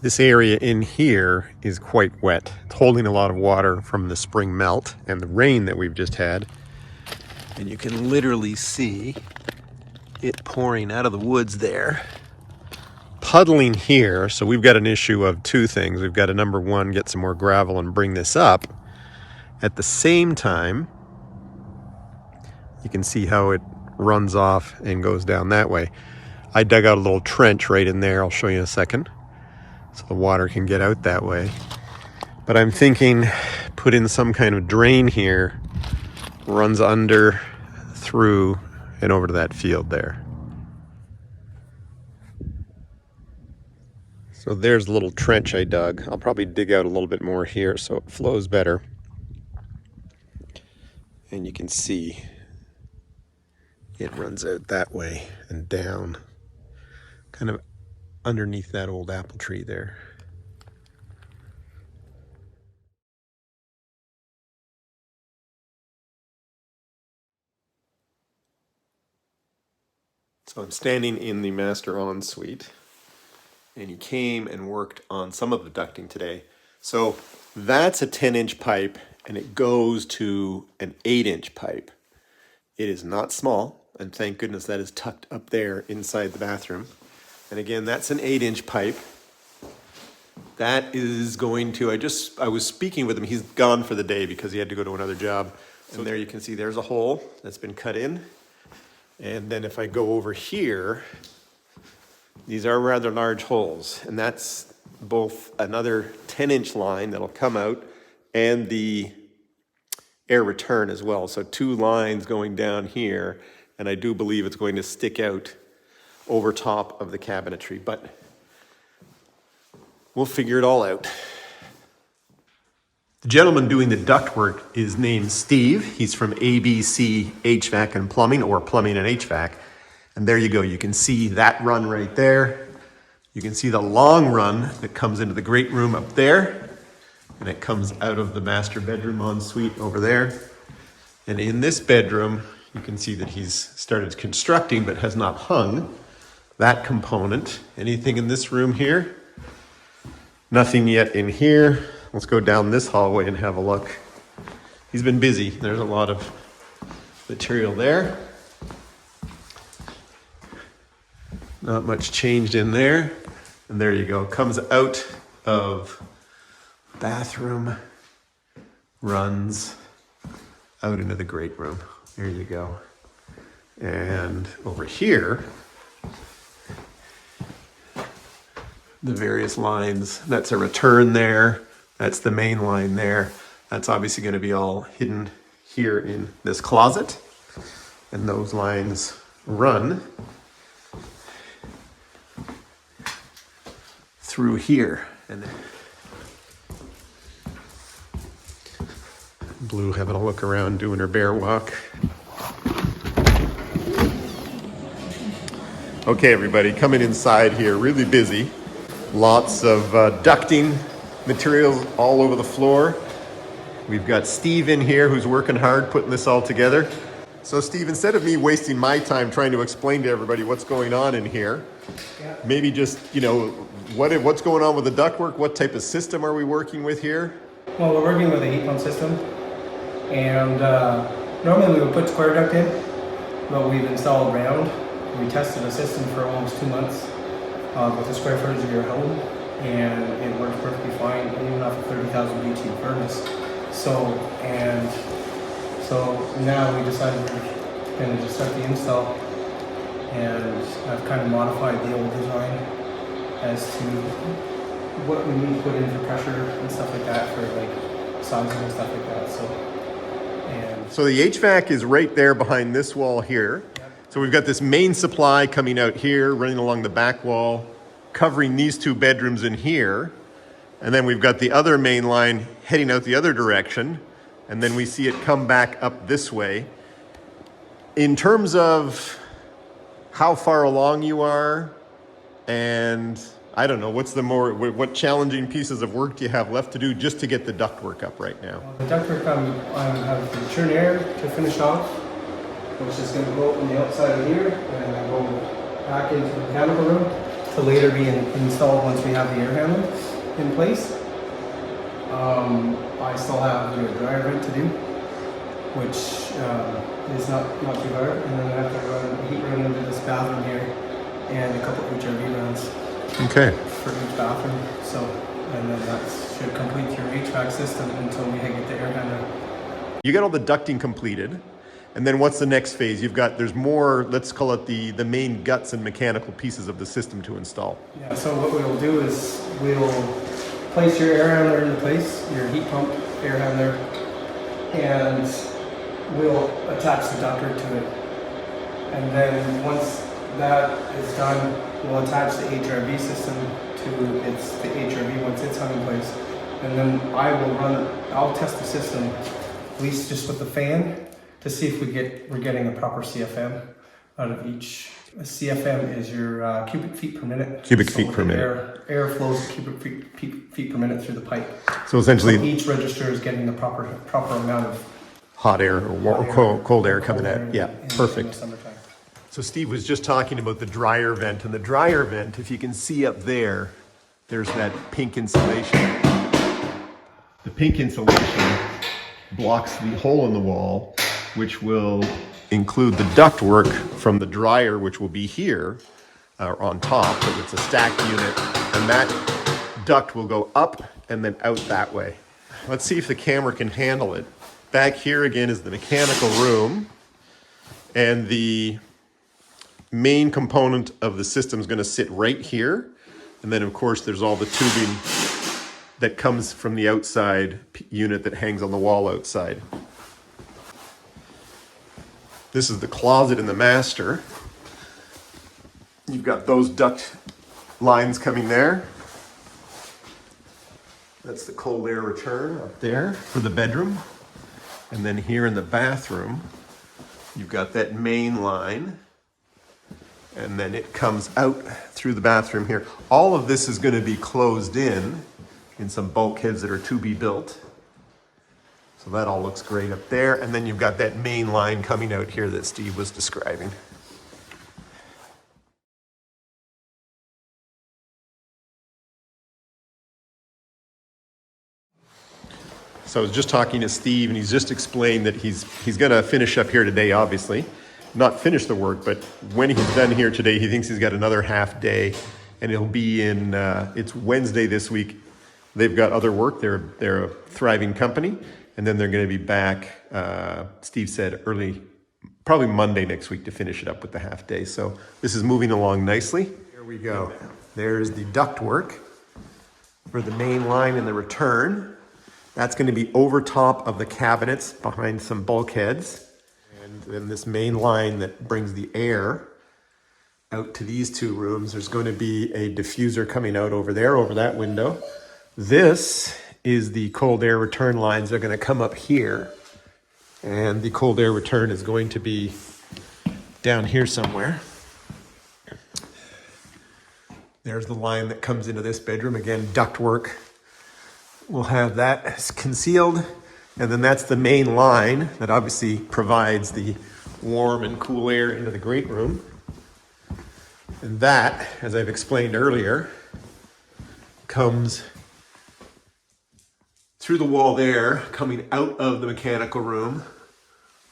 This area in here is quite wet. It's holding a lot of water from the spring melt and the rain that we've just had. And you can literally see it pouring out of the woods there. Puddling here, so we've got an issue of two things. We've got to, number one, get some more gravel and bring this up. At the same time, you can see how it runs off and goes down that way. I dug out a little trench right in there. I'll show you in a second. So the water can get out that way. But I'm thinking put in some kind of drain here, runs under, through, and over to that field there. So there's a little trench I dug. I'll probably dig out a little bit more here so it flows better. And you can see it runs out that way and down, kind of underneath that old apple tree there. So I'm standing in the master ensuite, and he came and worked on some of the ducting today. So that's a 10-inch pipe, and it goes to an 8-inch pipe. It is not small, and thank goodness that is tucked up there inside the bathroom. And again, that's an 8-inch pipe. That is going to, I was speaking with him. He's gone for the day because he had to go to another job. So there you can see there's a hole that's been cut in. And then if I go over here, these are rather large holes. And that's both another 10-inch line that'll come out and the air return as well. So two lines going down here. And I do believe it's going to stick out over top of the cabinetry, but we'll figure it all out. The gentleman doing the ductwork is named Steve. He's from ABC HVAC and Plumbing, or Plumbing and HVAC. And there you go. You can see that run right there. You can see the long run that comes into the great room up there. And it comes out of the master bedroom ensuite over there. And in this bedroom, you can see that he's started constructing but has not hung that component. Anything in this room here? Nothing yet in here. Let's go down this hallway and have a look. He's been busy. There's a lot of material there. Not much changed in there. And there you go. Comes out of bathroom, runs out into the great room. There you go. And over here, the various lines. That's a return there. That's the main line there. That's obviously going to be all hidden here in this closet. And those lines run through here. And Blue having a look around, doing her bear walk. Okay, everybody, coming inside here, really busy. Lots of ducting materials all over the floor. We've got Steve in here who's working hard putting this all together. So Steve, instead of me wasting my time trying to explain to everybody what's going on in here, maybe just, what's going on with the ductwork? What type of system are we working with here? Well, we're working with a heat pump system, and normally we would put square duct in, but we've installed round. We tested a system for almost 2 months with the square footage of your home, and it works perfectly fine, even off a 30,000 BTU furnace. So now we decided we're going to just start the install, and I've kind of modified the old design as to what we need to put in for pressure and stuff like that, for like sizing and stuff like that. So the HVAC is right there behind this wall here. So we've got this main supply coming out here, running along the back wall, covering these two bedrooms in here. And then we've got the other main line heading out the other direction. And then we see it come back up this way. In terms of how far along you are, and I don't know, what challenging pieces of work do you have left to do just to get the ductwork up right now? The ductwork, I have the return air to finish off, which is going to go from the outside of here and then go back into the mechanical room. to later be installed once we have the air handler in place. I still have a dryer vent to do, which is not too hard. And then I have to run a heat run into this bathroom here and a couple HRV runs. Okay. For each bathroom. So, and then that should complete your HVAC system until we get the air handler. You got all the ducting completed. And then what's the next phase? There's more, let's call it the main guts and mechanical pieces of the system to install. Yeah, so what we'll do is we'll place your air handler into place, your heat pump air handler, and we'll attach the ductwork to it. And then once that is done, we'll attach the HRV system to the HRV once it's hung in place. And then I'll test the system, at least just with the fan, to see if we're getting a proper CFM out of each. A CFM is your cubic feet per minute. Cubic feet per minute. Air flows cubic feet per minute through the pipe. So essentially, so each register is getting the proper amount of hot air or cold air coming out. Yeah, perfect. In the summertime. So Steve was just talking about the dryer vent, and the dryer vent, if you can see up there, there's that pink insulation. The pink insulation blocks the hole in the wall, which will include the ductwork from the dryer, which will be here on top, but it's a stacked unit, and that duct will go up and then out that way. Let's see if the camera can handle it. Back here again is the mechanical room, and the main component of the system is going to sit right here, and then of course there's all the tubing that comes from the outside unit that hangs on the wall outside. This is the closet in the master. You've got those duct lines coming there. That's the cold air return up there for the bedroom. And then here in the bathroom, you've got that main line. And then it comes out through the bathroom here. All of this is going to be closed in some bulkheads that are to be built. So that all looks great up there. And then you've got that main line coming out here that Steve was describing. So I was just talking to Steve, and he's just explained that he's going to finish up here today, obviously. Not finish the work, but when he's done here today, he thinks he's got another half day, and he'll be in, it's Wednesday this week. They've got other work. They're a thriving company. And then they're going to be back, Steve said, probably Monday next week to finish it up with the half day. So this is moving along nicely. Here we go. There's the ductwork for the main line and the return. That's going to be over top of the cabinets behind some bulkheads. And then this main line that brings the air out to these two rooms. There's going to be a diffuser coming out over there, over that window. This is the cold air return lines. They're going to come up here, and the cold air return is going to be down here somewhere. There's the line that comes into this bedroom. Again, ductwork. We'll have that concealed, and then that's the main line that obviously provides the warm and cool air into the great room. And that, as I've explained earlier, comes through the wall there, coming out of the mechanical room.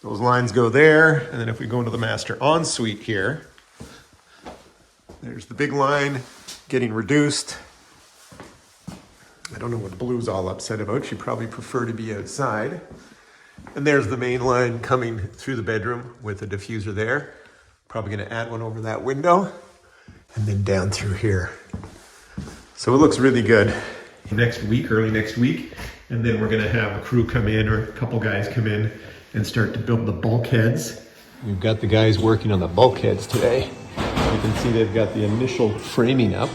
Those lines go there, and then if we go into the master ensuite here, there's the big line getting reduced. I don't know what Blue's all upset about. She'd probably prefer to be outside. And there's the main line coming through the bedroom with a diffuser there. Probably going to add one over that window, and then down through here. So it looks really good. Next week, early next week, and then we're going to have a crew come in, or a couple guys come in and start to build the bulkheads. We've got the guys working on the bulkheads today. You can see they've got the initial framing up,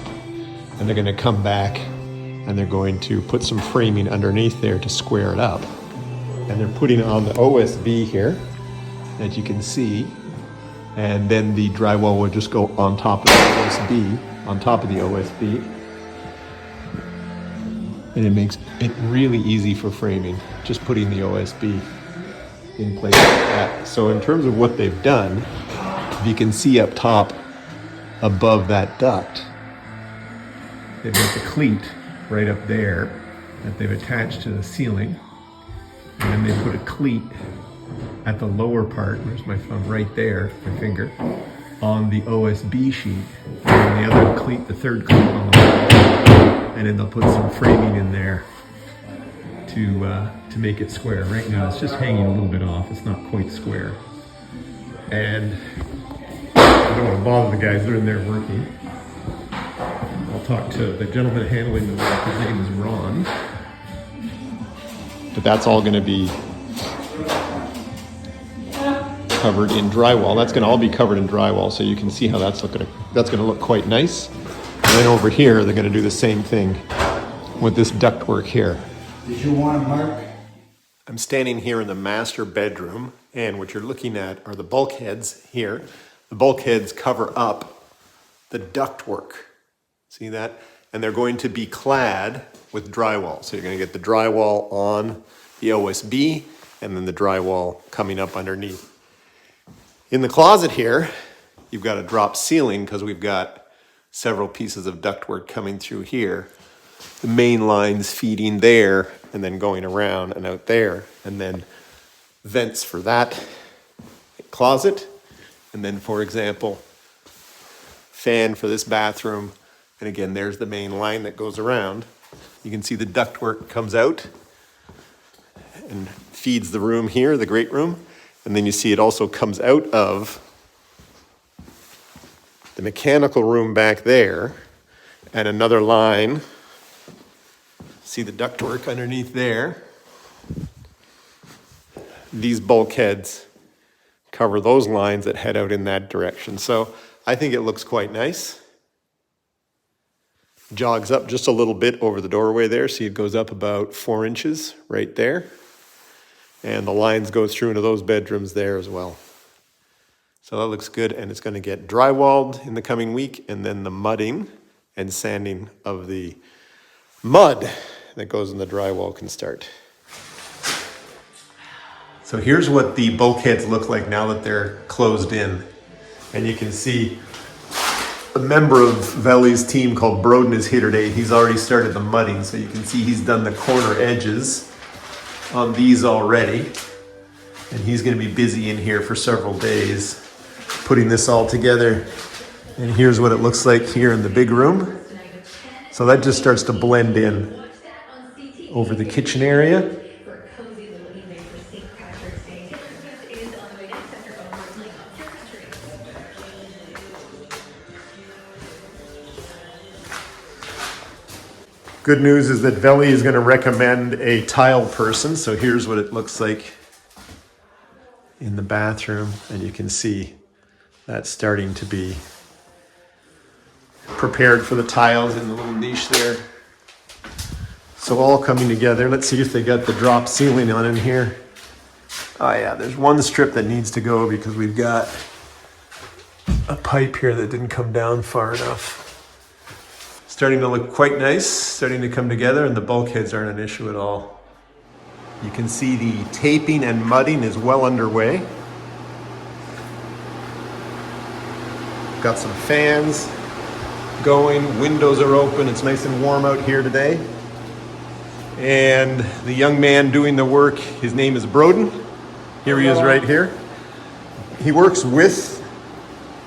and they're going to come back and they're going to put some framing underneath there to square it up. And they're putting on the OSB here, that you can see, and then the drywall will just go on top of the OSB, and it makes it really easy for framing, just putting the OSB in place like that. So in terms of what they've done, you can see up top above that duct, they've got the cleat right up there that they've attached to the ceiling. And then they put a cleat at the lower part, there's my thumb right there, my finger, on the OSB sheet. And the other cleat, the third cleat on the bottom. And then they'll put some framing in there to make it square. Right now it's just hanging a little bit off, it's not quite square. And I don't want to bother the guys, they're in there working. I'll talk to the gentleman handling the work, his name is Ron. But that's all going to be covered in drywall. That's going to all be covered in drywall, so you can see how that's going to look quite nice. And then over here, they're going to do the same thing with this ductwork here. Did you want to mark? I'm standing here in the master bedroom, and what you're looking at are the bulkheads here. The bulkheads cover up the ductwork. See that? And they're going to be clad with drywall. So you're going to get the drywall on the OSB and then the drywall coming up underneath. In the closet here, you've got a drop ceiling because we've got several pieces of ductwork coming through here. The main lines feeding there and then going around and out there, and then vents for that closet. And then, for example, fan for this bathroom. And again, there's the main line that goes around. You can see the ductwork comes out and feeds the room here, the great room. And then you see it also comes out of the mechanical room back there and another line. See the ductwork underneath there. These bulkheads cover those lines that head out in that direction. So I think it looks quite nice. Jogs up just a little bit over the doorway there. See, it goes up about 4 inches right there. And the lines go through into those bedrooms there as well. So that looks good, and it's going to get drywalled in the coming week, and then the mudding and sanding of the mud that goes in the drywall can start. So here's what the bulkheads look like now that they're closed in. And you can see a member of Veli's team called Broden is here today. He's already started the mudding, so you can see he's done the corner edges on these already. And he's going to be busy in here for several days putting this all together. And here's what it looks like here in the big room. So that just starts to blend in over the kitchen area. Good news is that Veli is going to recommend a tile person. So here's what it looks like in the bathroom. And you can see that's starting to be prepared for the tiles in the little niche there. So all coming together. Let's see if they got the drop ceiling on in here. Oh yeah, there's one strip that needs to go because we've got a pipe here that didn't come down far enough. Starting to look quite nice, starting to come together, and the bulkheads aren't an issue at all. You can see the taping and mudding is well underway. Got some fans going, windows are open, it's nice and warm out here today. And the young man doing the work, his name is Broden. Here he is right here. He works with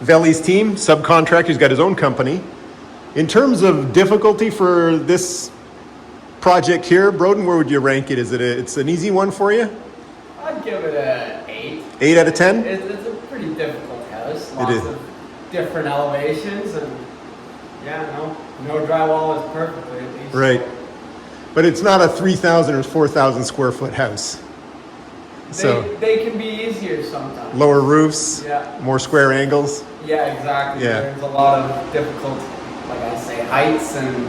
Veli's team, subcontractor, he's got his own company. In terms of difficulty for this project here, Broden, where would you rank it? It's an easy one for you? I'd give it an 8. 8 out of 10? It's a pretty difficult house. It Lots is. of different elevations, and yeah, no drywall is perfectly at least. Right. But it's not a 3,000 or 4,000 square foot house. So They can be easier sometimes. lower roofs, Yeah. more square angles. Yeah, exactly. Yeah. There's a lot of difficult, like I say, heights, and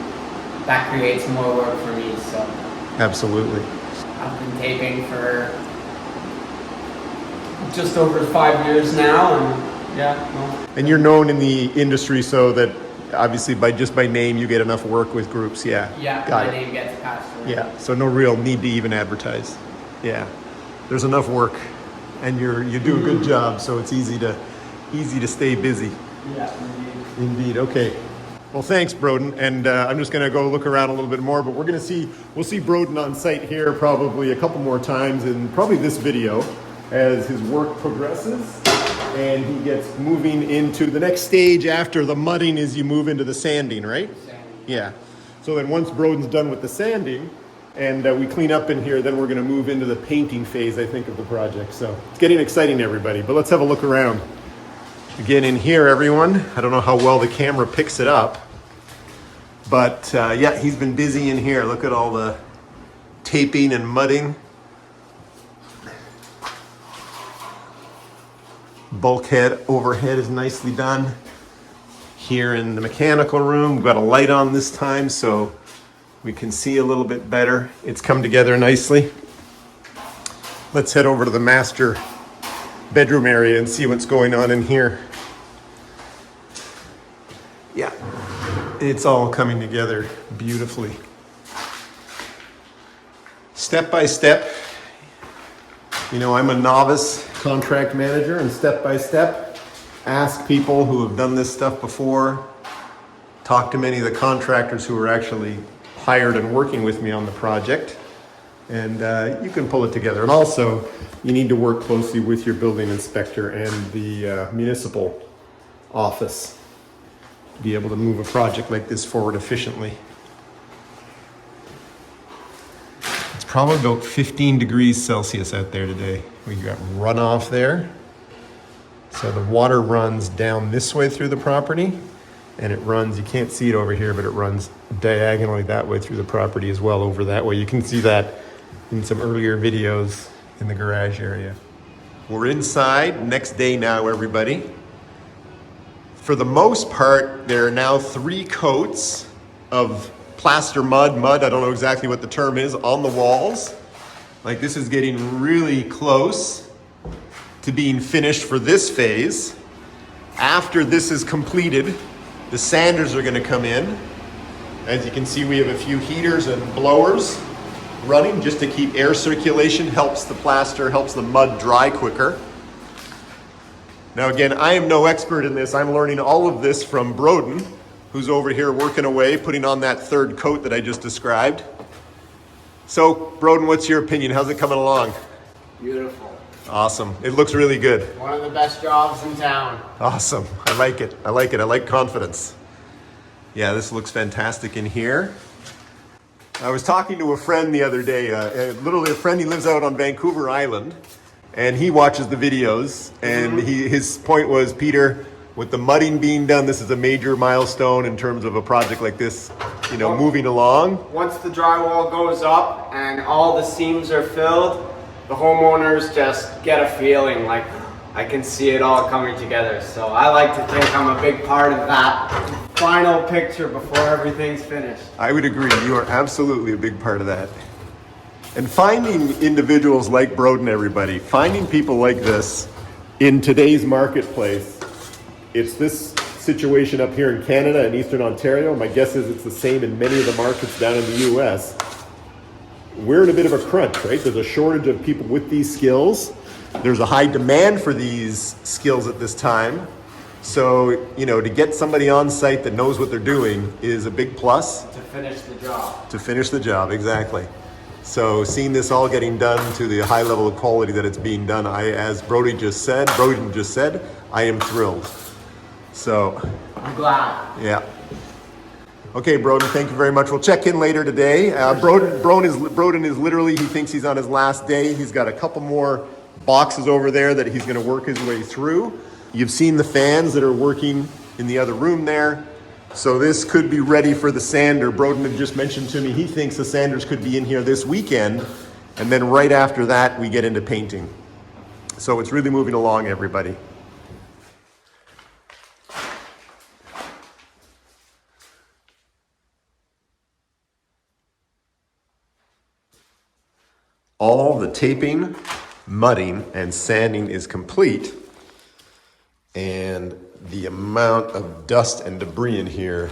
that creates more work for me. So Absolutely. I've been taping for just over 5 years now, and yeah, well, And you're known in the industry so that obviously by name you get enough work with groups. Yeah. yeah, Got my it. name gets passed around. Yeah. So no real need to even advertise. Yeah. There's enough work and you do a good job, so it's easy to stay busy. Yeah, indeed. Indeed. Okay. Well, thanks, Broden. And I'm just going to go look around a little bit more, but we'll see Broden on site here probably a couple more times in probably this video as his work progresses and he gets moving into the next stage after the mudding is you move into the sanding, right? Yeah. So then once Broden's done with the sanding and we clean up in here, then we're going to move into the painting phase, I think, of the project. So it's getting exciting, everybody, but let's have a look around. Again, in here, everyone, I don't know how well the camera picks it up, but yeah, he's been busy in here. Look at all the taping and mudding. Bulkhead overhead is nicely done. Here in the mechanical room, we've got a light on this time so we can see a little bit better. It's come together nicely. Let's head over to the master bedroom area and see what's going on in here. Yeah, it's all coming together beautifully. Step by step. You know, I'm a novice contract manager, and step by step, ask people who have done this stuff before, talk to many of the contractors who are actually hired and working with me on the project, and you can pull it together. And also, you need to work closely with your building inspector and the municipal office to be able to move a project like this forward efficiently. It's probably about 15 degrees Celsius out there today. We got runoff there. So the water runs down this way through the property, and it runs, you can't see it over here, but it runs diagonally that way through the property as well over that way. You can see that in some earlier videos in the garage area. We're inside, next day now, everybody. For the most part, there are now 3 coats of plaster mud, I don't know exactly what the term is, on the walls. Like, this is getting really close to being finished for this phase. After this is completed, the sanders are gonna come in. As you can see, we have a few heaters and blowers running just to keep air circulation, helps the plaster, helps the mud dry quicker. Now again, I am no expert in this. I'm learning all of this from Broden, who's over here working away, putting on that 3rd coat that I just described. So, Broden, what's your opinion? How's it coming along? Beautiful. Awesome. It looks really good. One of the best jobs in town. Awesome. I like it. I like it. I like confidence. Yeah, this looks fantastic in here. I was talking to a friend the other day, literally a friend, he lives out on Vancouver Island, and he watches the videos, and his point was, Peter, with the mudding being done, this is a major milestone in terms of a project like this, you know, moving along. Once the drywall goes up and all the seams are filled, the homeowners just get a feeling like, I can see it all coming together. So I like to think I'm a big part of that final picture before everything's finished. I would agree. You are absolutely a big part of that. And finding individuals like Broden, everybody, finding people like this in today's marketplace, it's this situation up here in Canada and Eastern Ontario. My guess is it's the same in many of the markets down in the US. We're in a bit of a crunch, right? There's a shortage of people with these skills. There's a high demand for these skills at this time. So, you know, to get somebody on site that knows what they're doing is a big plus. To finish the job. To finish the job, exactly. So seeing this all getting done to the high level of quality that it's being done, as Broden just said, I am thrilled. So. I'm glad. Yeah. Okay, Broden, thank you very much. We'll check in later today. Broden is literally, he thinks he's on his last day. He's got a couple more boxes over there that he's going to work his way through. You've seen the fans that are working in the other room there. So this could be ready for the sander. Broden had just mentioned to me he thinks the sanders could be in here this weekend, and then right after that we get into painting. So it's really moving along, everybody. All the taping, mudding, and sanding is complete, and the amount of dust and debris in here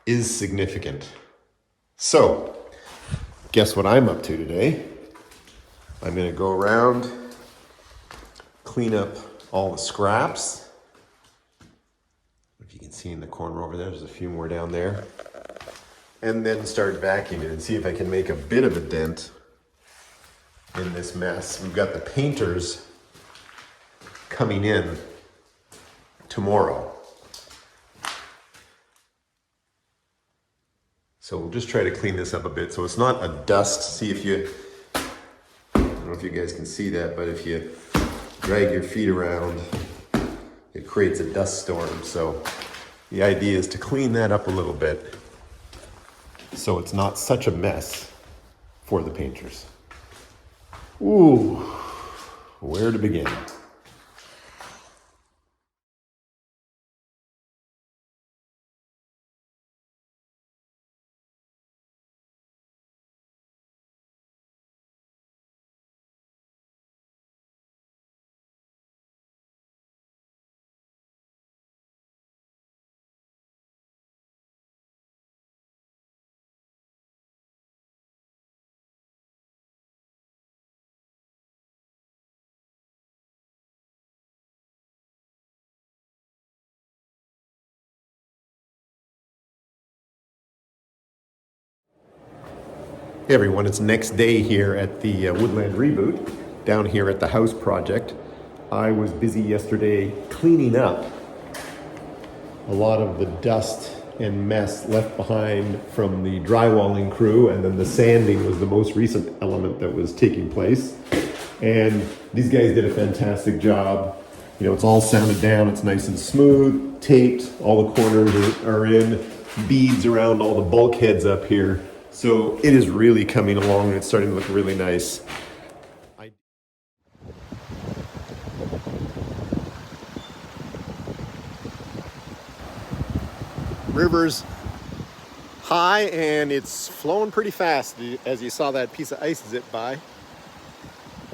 is significant. So, guess what I'm up to today? I'm gonna go around, clean up all the scraps. If you can see in the corner over there, there's a few more down there. And then start vacuuming and see if I can make a bit of a dent in this mess. We've got the painters coming in tomorrow. So we'll just try to clean this up a bit so it's not a dust. See if you, I don't know if you guys can see that, but if you drag your feet around, it creates a dust storm. So the idea is to clean that up a little bit so it's not such a mess for the painters. Ooh, where to begin? Hey everyone, it's next day here at the Woodland Reboot, down here at the house project. I was busy yesterday cleaning up a lot of the dust and mess left behind from the drywalling crew, and then the sanding was the most recent element that was taking place. And these guys did a fantastic job. You know, it's all sanded down, it's nice and smooth, taped, all the corners are in, beads around all the bulkheads up here. So it is really coming along and it's starting to look really nice. River's high and it's flowing pretty fast as you saw that piece of ice zip by.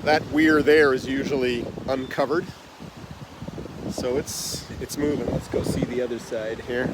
That weir there is usually uncovered. So it's moving. Let's go see the other side here.